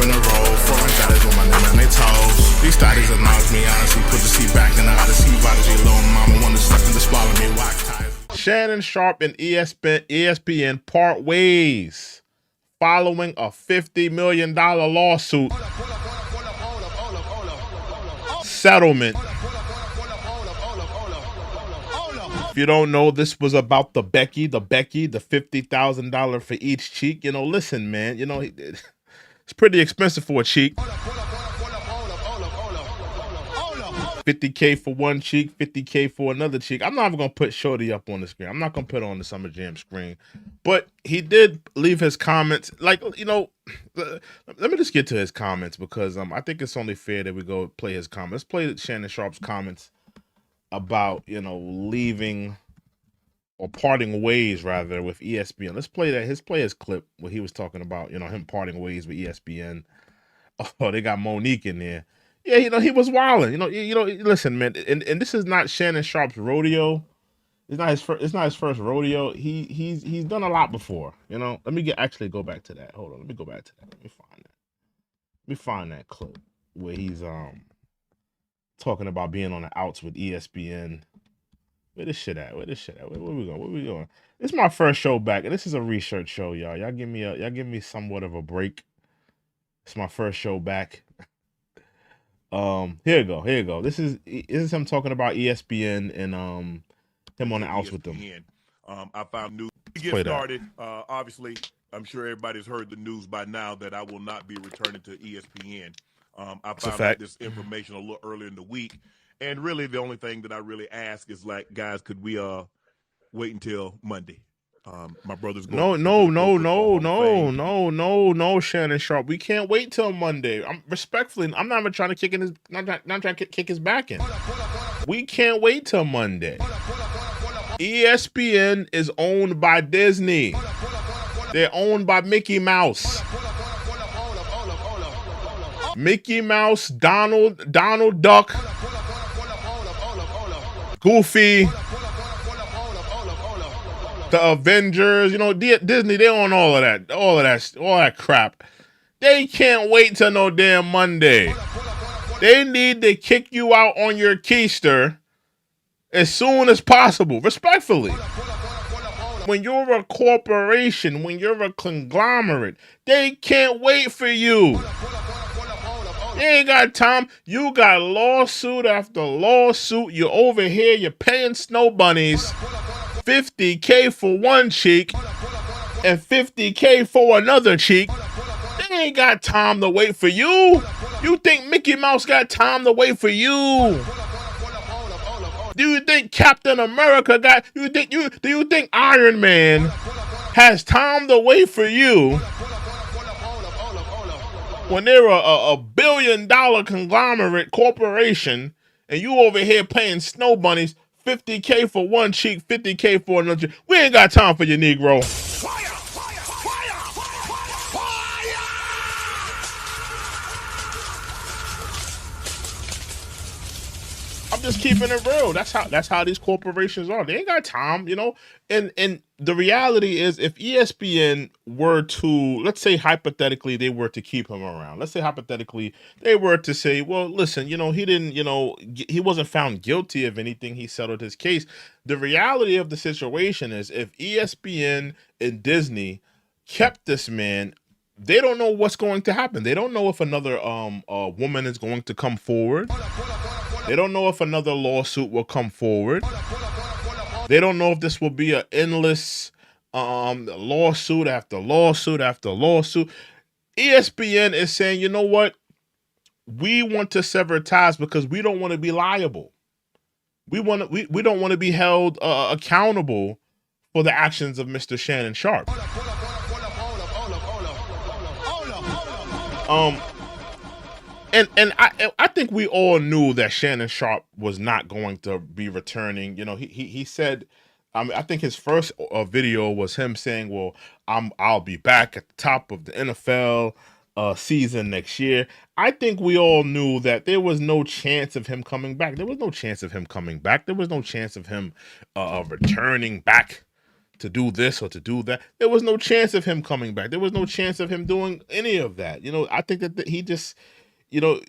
finna roll. Foreign status with my name on their toes. These status acknowledge me, honestly. Put the seat back and I gotta see Prodigy. Little mama wanna suck in the swallow me. Watch time. Shannon Sharpe and ESPN part ways following a $50 million lawsuit settlement. If you don't know, this was about the Becky, the $50,000 for each cheek. You know, listen, man, you know, it's pretty expensive for a cheek. $50K for one cheek, $50K for another cheek. I'm not even going to put Shorty up on the screen. I'm not going to put it on the Summer Jam screen. But he did leave his comments. Like, you know, let me just get to his comments because I think it's only fair that we go play his comments. Let's play Shannon Sharpe's comments about, you know, leaving or parting ways, rather, with ESPN. Let's play that. Play his clip where he was talking about, you know, him parting ways with ESPN. Oh, they got Monique in there. Yeah, you know, he was wilding. You know, listen, man, and this is not Shannon Sharpe's rodeo. It's not his first. It's not his first rodeo. He's done a lot before. You know, let me go back to that. Hold on, let me go back to that. Let me find that clip where he's talking about being on the outs with ESPN. Where this shit at? Where we going? Where we going? This is my first show back, and this is a research show, y'all. Y'all give me somewhat of a break. It's my first show back. Here you go. This is him talking about ESPN and him on the outs with them. I found news. To get started, obviously, I'm sure everybody's heard the news by now that I will not be returning to ESPN. I found out this information a little earlier in the week, and really the only thing that I really ask is, like, guys, could we wait until Monday? My brother's going. No, Shannon Sharpe. We can't wait till Monday. I'm not even trying to kick his back in. We can't wait till Monday. ESPN is owned by Disney. They're owned by Mickey Mouse. Mickey Mouse, Donald Duck, Goofy, the Avengers, you know, Disney, they own all of that crap. They can't wait till no damn Monday. They need to kick you out on your keister as soon as possible, respectfully. When you're a corporation, when you're a conglomerate, they can't wait for you. They ain't got time. You got lawsuit after lawsuit. You're over here, you're paying snow bunnies $50K for one cheek and $50K for another cheek. They ain't got time to wait for you. You think Mickey Mouse got time to wait for you? Do you think Captain America do you think Iron Man has time to wait for you? When they're a billion-dollar conglomerate corporation and you over here paying snow bunnies $50K for one cheek, $50K for another cheek. We ain't got time for you, Negro. I'm just keeping it real. That's how these corporations are. They ain't got time, you know. And the reality is, if ESPN were to, let's say hypothetically, they were to keep him around. Let's say hypothetically they were to say, well, listen, you know, he didn't, you know, he wasn't found guilty of anything. He settled his case. The reality of the situation is, if ESPN and Disney kept this man, they don't know what's going to happen. They don't know if another woman is going to come forward. They don't know if another lawsuit will come forward. They don't know if this will be an endless lawsuit after lawsuit after lawsuit. ESPN is saying, you know what? We want to sever ties because we don't want to be liable. We don't want to be held accountable for the actions of Mr. Shannon Sharpe. And I think we all knew that Shannon Sharpe was not going to be returning. You know, he said, I think his first video was him saying, well, I'll be back at the top of the NFL season next year. I think we all knew that there was no chance of him coming back. There was no chance of him coming back. There was no chance of him returning back to do this or to do that. There was no chance of him coming back. There was no chance of him doing any of that. You know, I think that he just, you know,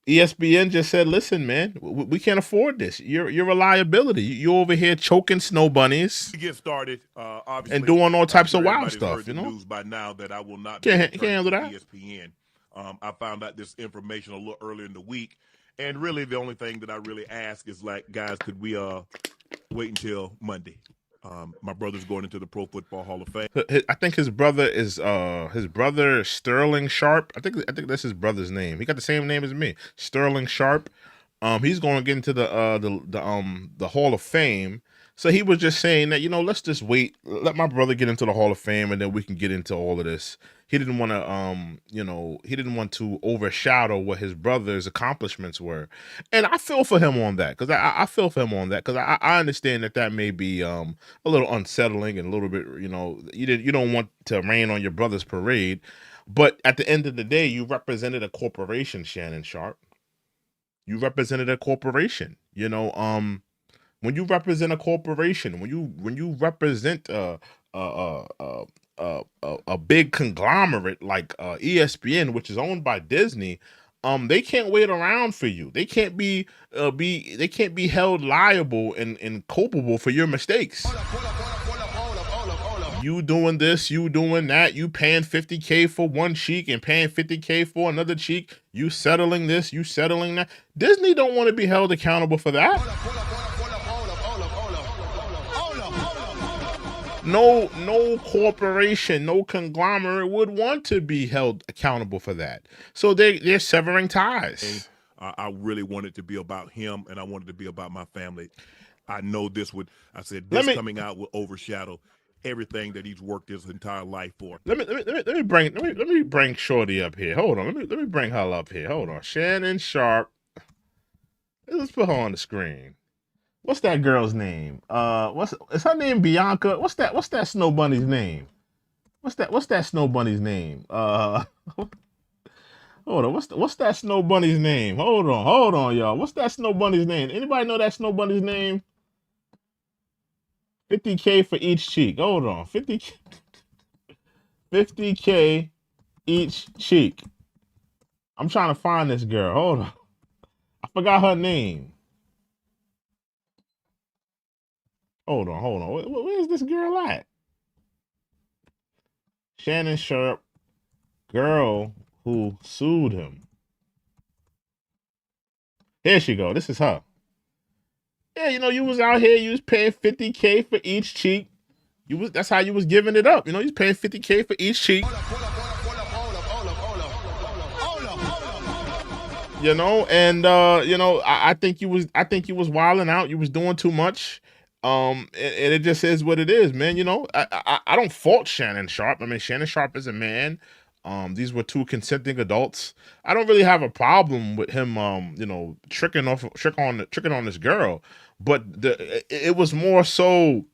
ESPN just said, "Listen, man, we can't afford this. You're a liability. You're over here choking snow bunnies. To get started, obviously, and doing all types of wild everybody's stuff. heard You the know, news by now that I will not can't be handle returning that. to ESPN. I found out this information a little earlier in the week, and really the only thing that I really ask is like, guys, could we wait until Monday? My brother's going into the Pro Football Hall of Fame. I think his brother is Sterling Sharpe. I think that's his brother's name. He got the same name as me, Sterling Sharpe. He's going to get into the Hall of Fame. So he was just saying that, you know, let's just wait, let my brother get into the Hall of Fame, and then we can get into all of this. He didn't want to, you know, he didn't want to overshadow what his brother's accomplishments were, and I feel for him on that, because I feel for him on that, because I understand that may be a little unsettling and a little bit, you know, you don't want to rain on your brother's parade, but at the end of the day, you represented a corporation, Shannon Sharpe. You represented a corporation, you know. When you represent a corporation, when you represent a big conglomerate like ESPN, which is owned by Disney, they can't wait around for you. They can't be held liable and culpable for your mistakes. You doing this, you doing that, you paying $50K for one cheek and paying $50K for another cheek, you settling this, you settling that. Disney don't want to be held accountable for that. No corporation, no conglomerate would want to be held accountable for that. So they're severing ties. I really wanted to be about him, and I wanted to be about my family. I know this would, I said, this coming out will overshadow everything that he's worked his entire life for. Let me bring Shorty up here. Hold on. Let me bring her up here. Hold on. Shannon Sharpe. Let's put her on the screen. What's that girl's name? Is her name Bianca? What's that snow bunny's name? What's that snow bunny's name? Hold on. What's that snow bunny's name? Hold on, y'all. What's that snow bunny's name? Anybody know that snow bunny's name? 50K for each cheek. Hold on. 50K each cheek. I'm trying to find this girl. Hold on. I forgot her name. Hold on. Where's this girl at? Shannon Sharpe, girl who sued him. Here she go. This is her. Yeah, you know, you was out here, you was paying 50K for each cheek. That's how you was giving it up. You know, you was paying 50K for each cheek. You know, and you know, I think you was wilding out. You was doing too much. And it just is what it is, man. You know, I don't fault Shannon Sharpe. I mean, Shannon Sharpe is a man. These were two consenting adults. I don't really have a problem with him, you know, tricking on this girl. But it was more so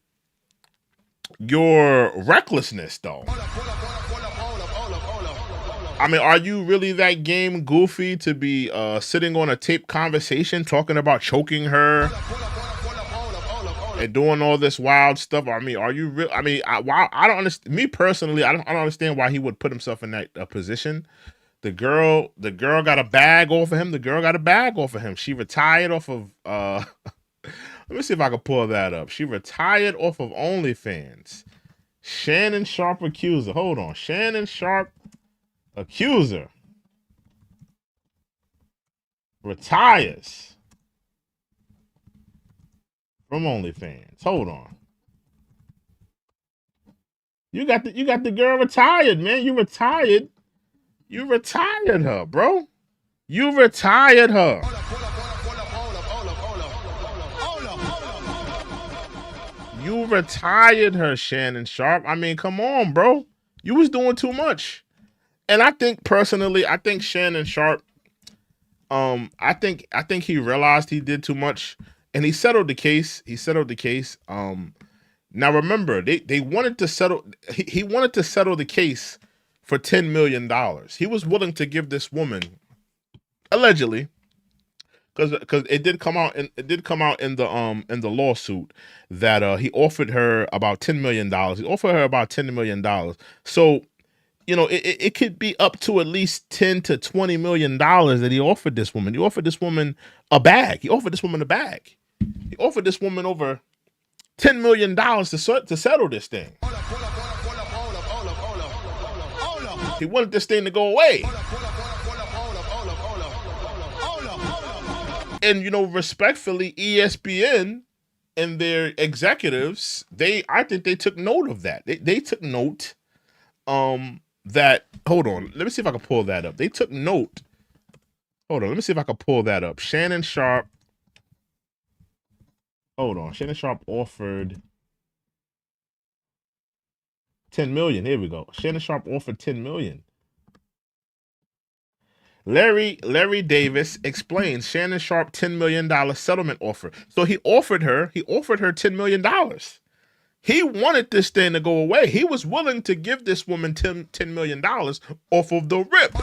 your recklessness, though. I mean, are you really that game goofy to be sitting on a taped conversation talking about choking her and doing all this wild stuff? I mean, are you real? I mean, I don't understand. Me personally, I don't understand why he would put himself in that position. The girl got a bag off of him. The girl got a bag off of him. She retired off of let me see if I can pull that up. She retired off of OnlyFans. Shannon Sharpe accuser. Hold on. Shannon Sharpe accuser retires from OnlyFans. Hold on. You got the girl retired, man. You retired her, bro. You retired her. You retired her, Shannon Sharpe. I mean, come on, bro. You was doing too much. And I think personally, Shannon Sharpe, I think he realized he did too much, and he settled the case. Now remember, they wanted to settle. He wanted to settle the case for $10 million. He was willing to give this woman, allegedly, because it did come out in the lawsuit that he offered her about $10 million. He offered her about $10 million. So it could be up to at least $10 to $20 million that he offered this woman. He offered this woman a bag. He offered this woman a bag. He offered this woman over $10 million to settle this thing. He wanted this thing to go away. And respectfully, ESPN and their executives, I think they took note of that. They took note that, hold on, let me see if I can pull that up. They took note. Hold on, let me see if I can pull that up. Shannon Sharpe. Hold on. Shannon Sharpe offered $10 million. Here we go. Shannon Sharpe offered $10 million. Larry Davis explains Shannon Sharpe $10 million settlement offer. So he offered her $10 million. He wanted this thing to go away. He was willing to give this woman $10 million off of the rip.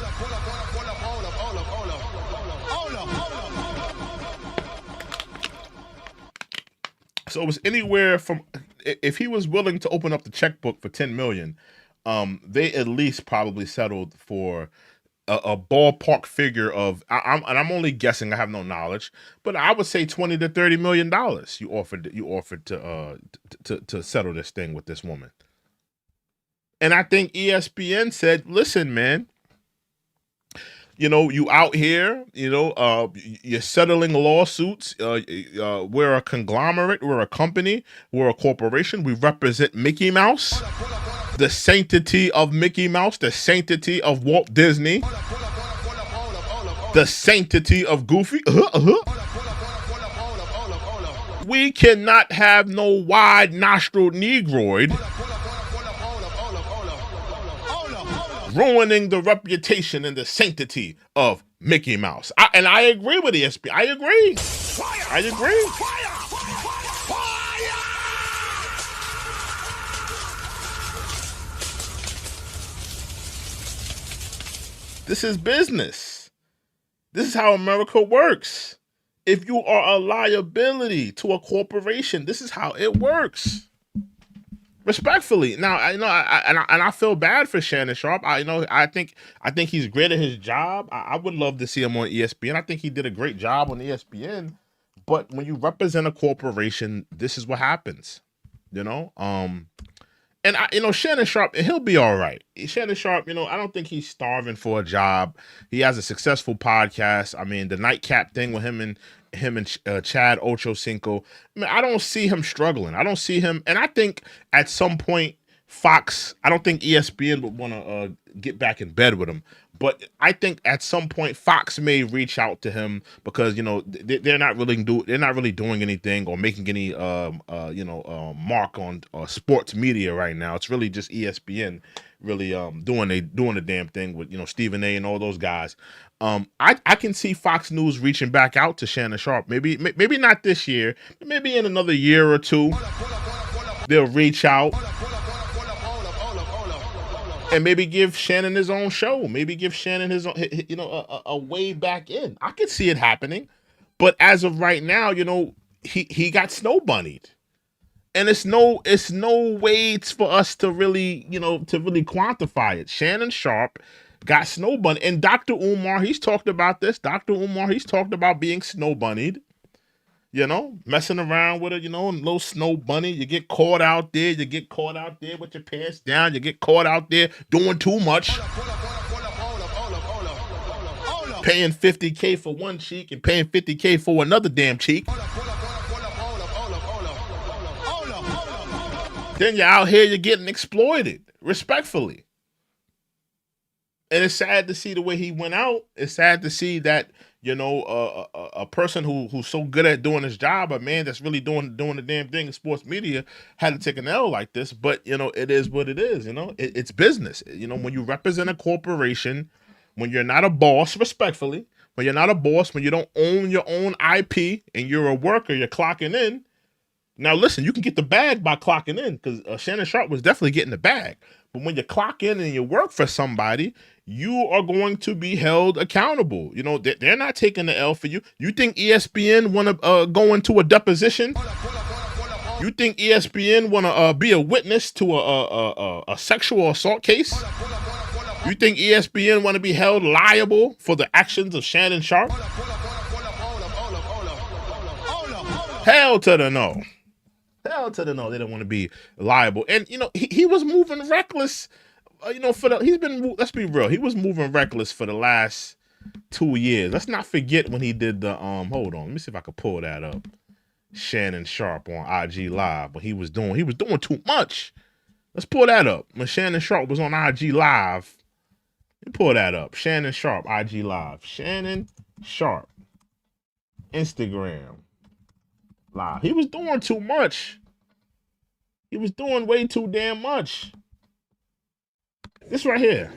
So it was anywhere from, if he was willing to open up the checkbook for $10 million, they at least probably settled for a ballpark figure of, and I'm only guessing, I have no knowledge, but I would say $20 to $30 million you offered to settle this thing with this woman. And I think ESPN said, listen, man, you out here, you're settling lawsuits. We're a conglomerate, we're a company, we're a corporation. We represent Mickey Mouse, the sanctity of Mickey Mouse, the sanctity of Walt Disney, the sanctity of Goofy. We cannot have no wide-nostrilled Negroid ruining the reputation and the sanctity of Mickey Mouse. And I agree with ESPN. I agree. I agree. This is business. This is how America works. If you are a liability to a corporation, this is how it works. Respectfully. Now, I feel bad for Shannon Sharpe. I think he's great at his job. I would love to see him on ESPN. I think he did a great job on ESPN. But when you represent a corporation, this is what happens. And Shannon Sharpe, he'll be all right. Shannon Sharpe, I don't think he's starving for a job. He has a successful podcast. I mean, the Nightcap thing with him and Chad Ochocinco. I mean, I don't see him struggling. I don't see him, and I think at some point Fox, I don't think ESPN would want to get back in bed with him, but I think at some point Fox may reach out to him because they're not really doing anything or making any mark on sports media right now. It's really just ESPN really doing the damn thing with Stephen A. and all those guys. I can see Fox News reaching back out to Shannon Sharpe. Maybe not this year, but maybe in another year or two they'll reach out. And maybe give Shannon his own show. Maybe give Shannon his own, a way back in. I could see it happening, but as of right now, he got snow bunnied, and it's no way for us to really quantify it. Shannon Sharpe got snow bunnied, and Dr. Umar, he's talked about this. Dr. Umar, he's talked about being snow bunnied. Messing around with a, little snow bunny. You get caught out there. You get caught out there with your pants down. You get caught out there doing too much. Paying $50K for one cheek and paying $50K for another damn cheek. Then you're out here, you're getting exploited, respectfully. And it's sad to see the way he went out. It's sad to see that, a person who's so good at doing his job, a man that's really doing the damn thing in sports media, had to take an L like this. But, it is what it is, it's business. When you represent a corporation, when you're not a boss, respectfully, when you're not a boss, when you don't own your own IP and you're a worker, you're clocking in. Now, listen, you can get the bag by clocking in because Shannon Sharpe was definitely getting the bag. But when you clock in and you work for somebody, you are going to be held accountable. You know, they're not taking the L for you. You think ESPN want to go into a deposition? You think ESPN want to be a witness to a sexual assault case? You think ESPN want to be held liable for the actions of Shannon Sharpe? Hell to the no. Hell to the no. They don't want to be liable. And, you know, he was moving reckless. You know, let's be real. He was moving reckless for the last 2 years. Let's not forget when he did the, hold on. Let me see if I can pull that up. Shannon Sharpe on IG Live. But he was doing too much. Let's pull that up. When Shannon Sharpe was on IG Live, let me pull that up. Shannon Sharpe, IG Live. Shannon Sharpe, Instagram Live. He was doing too much. He was doing way too damn much. This right here.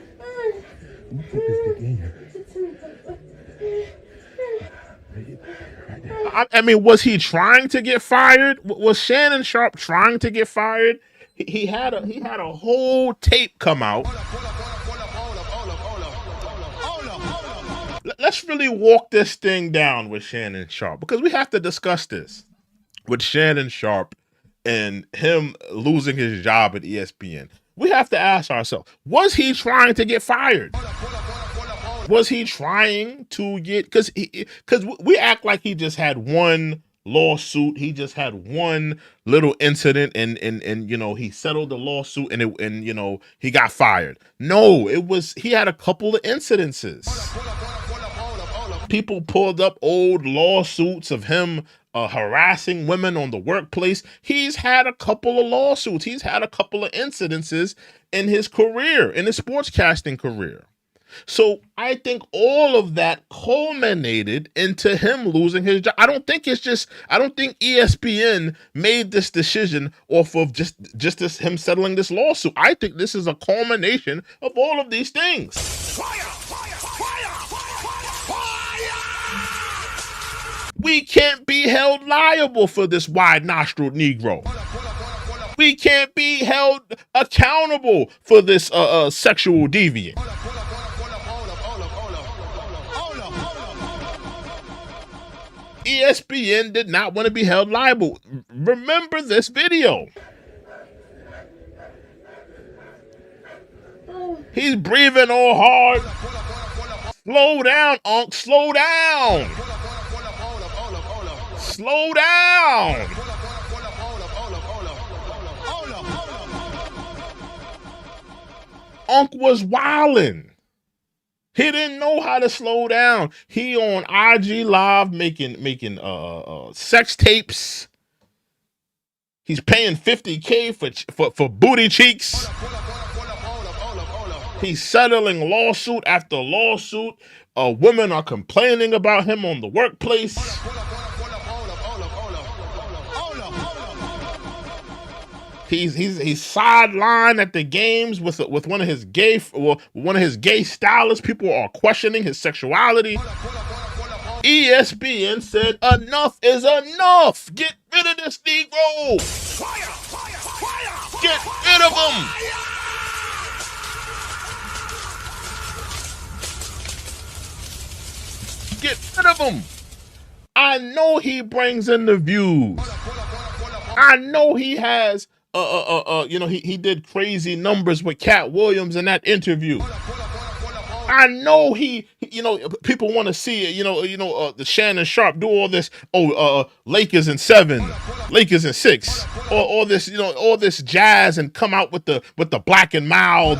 I mean, was he trying to get fired? Was Shannon Sharpe trying to get fired? He had a whole tape come out. Let's really walk this thing down with Shannon Sharpe, because we have to discuss this with Shannon Sharpe and him losing his job at ESPN. We have to ask ourselves, was he trying to get fired? Was he trying to get, because we act like he just had one lawsuit, he just had one little incident, and you know, he settled the lawsuit and you know, he got fired. No, he had a couple of incidences. People pulled up old lawsuits of him harassing women on the workplace. He's had a couple of lawsuits. He's had a couple of incidences in his career, in his sportscasting career. So I think all of that culminated into him losing his job. I don't think ESPN made this decision off of just this, him settling this lawsuit. I think this is a culmination of all of these things. We can't be held liable for this wide-nostrilled Negro. We can't be held accountable for this sexual deviant. ESPN did not want to be held liable. Remember this video. He's breathing all hard. Slow down, Unc. Slow down. Slow down. Unc was wildin'. He didn't know how to slow down. He on IG Live making sex tapes. He's paying $50K for booty cheeks. He's settling lawsuit after lawsuit. Women are complaining about him on the workplace. He's sidelined at the games with one of his gay stylists. People are questioning his sexuality. ESPN said enough is enough. Get rid of this Negro. Get rid of him. Get rid of him. I know he brings in the views. I know he has you know, he did crazy numbers with Cat Williams in that interview. I know he you know, people want to see it, you know, the Shannon Sharpe do all this, Lakers in 7, Lakers in 6, or all this, you know, all this jazz, and come out with the black and mild,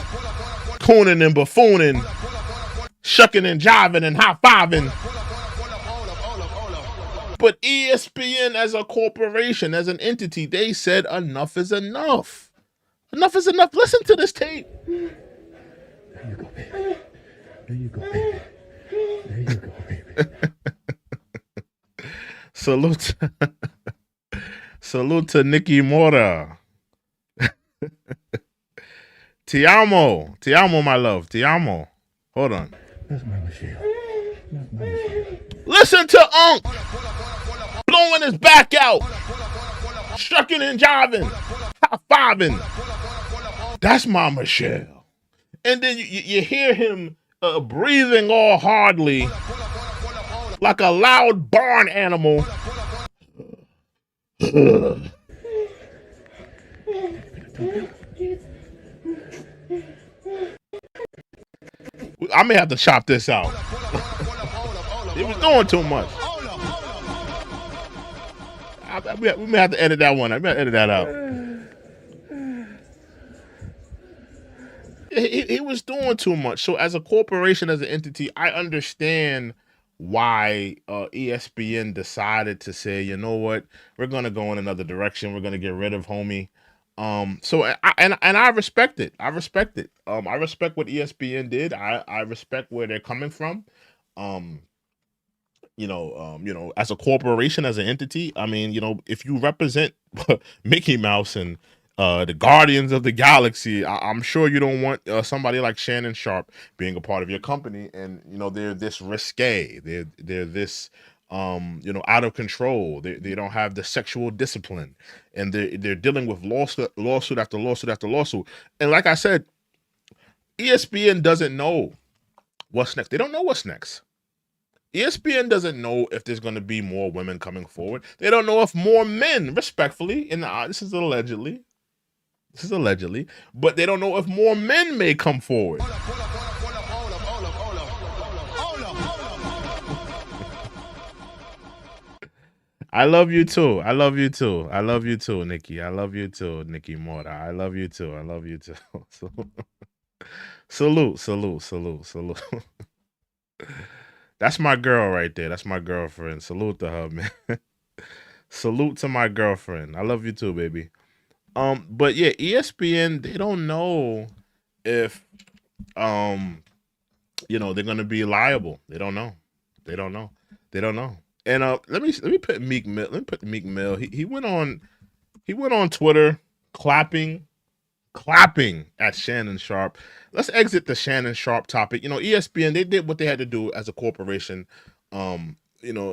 cooning and buffooning, shucking and jiving and high-fiving. But ESPN as a corporation, as an entity, they said enough is enough. Enough is enough. Listen to this tape. There you go, baby. There you go, baby. There you go, baby. Salute to Nikki Mora. Ti amo, my love. Ti amo. Hold on. That's my Michelle. That's my Michelle. Listen to Unc blowing his back out, shucking and jiving, high-fiving, That's my Michelle. And then you hear him breathing all hardly like a loud barn animal. I may have to chop this out. He was doing too much. We may have to edit that one. I may have to edit that out. He was doing too much. So as a corporation, as an entity, I understand why ESPN decided to say, you know what, we're going to go in another direction. We're going to get rid of homie. So I respect it. I respect it. I respect what ESPN did. I respect where they're coming from. As a corporation, as an entity, I mean, if you represent Mickey Mouse and the Guardians of the Galaxy, I'm sure you don't want somebody like Shannon Sharpe being a part of your company. And they're this risque. They're this out of control. They don't have the sexual discipline, and they're dealing with lawsuit after lawsuit after lawsuit. And like I said, ESPN doesn't know what's next. They don't know what's next. ESPN doesn't know if there's going to be more women coming forward. They don't know if more men, respectfully, this is allegedly, but they don't know if more men may come forward. I love you too. I love you too. I love you too, Nikki. I love you too, Nikki Mora. I love you too. I love you too. Salute. That's my girl right there. That's my girlfriend. Salute to her, man. Salute to my girlfriend. I love you too, baby. But yeah, ESPN, they don't know if they're gonna be liable. They don't know. And let me put Meek Mill. Let me put Meek Mill. He went on Twitter clapping at Shannon Sharpe. Let's exit the Shannon Sharpe topic. ESPN, they did what they had to do as a corporation. Anytime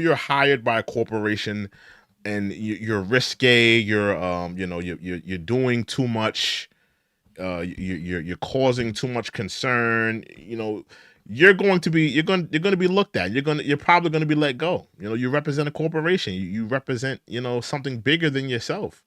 you're hired by a corporation and you're risque, you're doing too much, you're causing too much concern. You're going to be looked at. You're probably going to be let go. You represent a corporation. You represent something bigger than yourself.